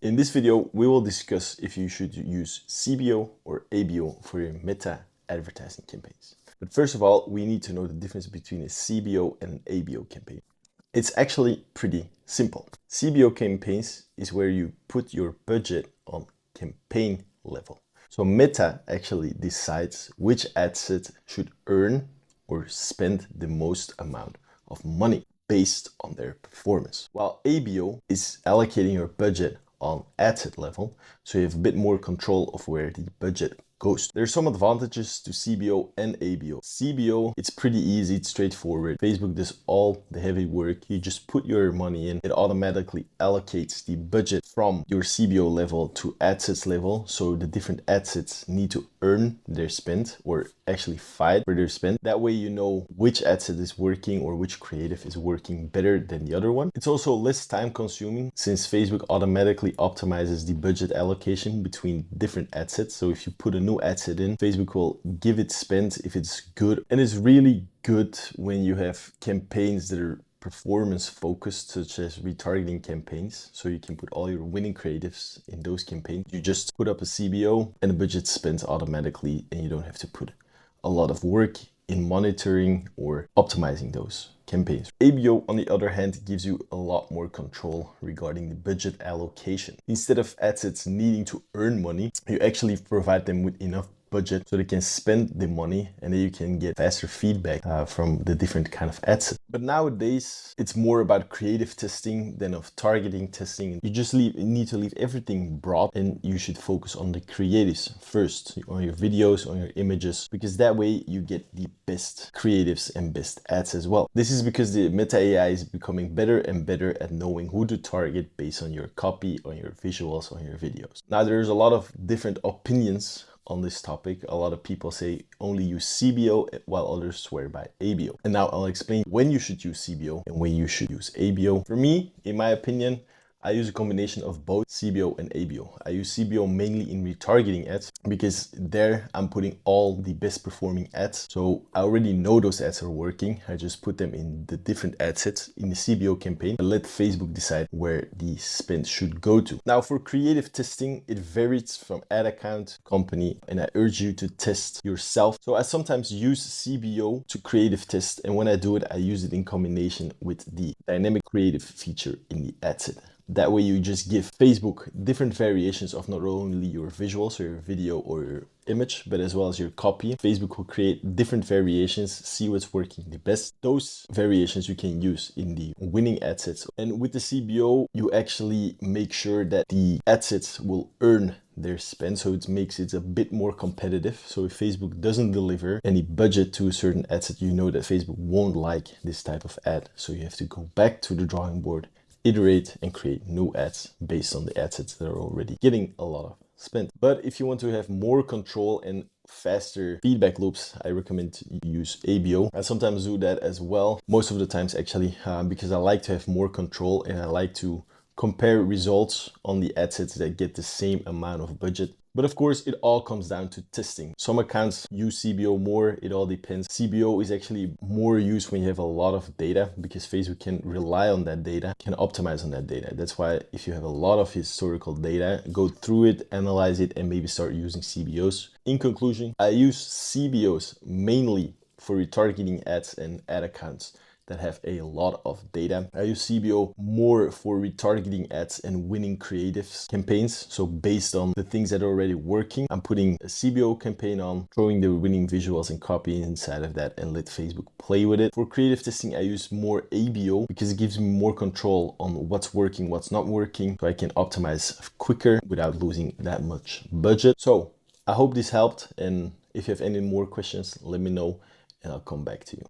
In this video, we will discuss if you should use CBO or ABO for your meta advertising campaigns. But first of all, we need to know the difference between a CBO and an ABO campaign. It's actually pretty simple. CBO campaigns is where you put your budget on campaign level. So Meta actually decides which ad set should earn or spend the most amount of money based on their performance. While ABO is allocating your budget on ad set level, so you have a bit more control of where the budget goes. There's some advantages to CBO and ABO. CBO, it's pretty easy, it's straightforward. Facebook does all the heavy work. You just put your money in, it automatically allocates the budget from your CBO level to ad sets level. So the different ad sets need to earn their spend or actually fight for their spend. That way you know which ad set is working or which creative is working better than the other one. It's also less time consuming since Facebook automatically optimizes the budget allocation between different ad sets. So if you put a new ad set in, Facebook will give it spend if it's good. And it's really good when you have campaigns that are performance focused, such as retargeting campaigns. So you can put all your winning creatives in those campaigns. You just put up a CBO and the budget spends automatically and you don't have to put a lot of work in monitoring or optimizing those campaigns. ABO, on the other hand, gives you a lot more control regarding the budget allocation. Instead of ad sets needing to earn money, you actually provide them with enough budget so they can spend the money and then you can get faster feedback from the different kind of ad sets. But nowadays, it's more about creative testing than of targeting testing. You just need to leave everything broad and you should focus on the creatives first, on your videos, on your images, because that way you get the best creatives and best ads as well. This is because the Meta AI is becoming better and better at knowing who to target based on your copy, on your visuals, on your videos. Now, there's a lot of different opinions on this topic. A lot of people say only use CBO while others swear by ABO. And now I'll explain when you should use CBO and when you should use ABO. For me, in my opinion, I use a combination of both CBO and ABO. I use CBO mainly in retargeting ads because there I'm putting all the best performing ads. So I already know those ads are working. I just put them in the different ad sets in the CBO campaign and let Facebook decide where the spend should go to. Now for creative testing, it varies from ad account, company, and I urge you to test yourself. So I sometimes use CBO to creative test, and when I do it, I use it in combination with the dynamic creative feature in the ad set. That way you just give Facebook different variations of not only your visuals or your video or your image, but as well as your copy. Facebook will create different variations, see what's working the best. Those variations you can use in the winning ad sets. And with the CBO, you actually make sure that the ad sets will earn their spend, so it makes it a bit more competitive. So if Facebook doesn't deliver any budget to a certain ad set, you know that Facebook won't like this type of ad. So you have to go back to the drawing board, iterate and create new ads based on the ad sets that are already getting a lot of spend. But if you want to have more control and faster feedback loops, I recommend you use ABO. I sometimes do that as well, most of the times actually, because I like to have more control and I like to compare results on the ad sets that get the same amount of budget. But of course, it all comes down to testing. Some accounts use CBO more, it all depends. CBO is actually more used when you have a lot of data because Facebook can rely on that data, can optimize on that data. That's why if you have a lot of historical data, go through it, analyze it, and maybe start using CBOs. In conclusion, I use CBOs mainly for retargeting ads and ad accounts that have a lot of data. I use CBO more for retargeting ads and winning creatives campaigns. So based on the things that are already working, I'm putting a CBO campaign on, throwing the winning visuals and copy inside of that and let Facebook play with it. For creative testing, I use more ABO because it gives me more control on what's working, what's not working, so I can optimize quicker without losing that much budget. So I hope this helped, and if you have any more questions, let me know and I'll come back to you.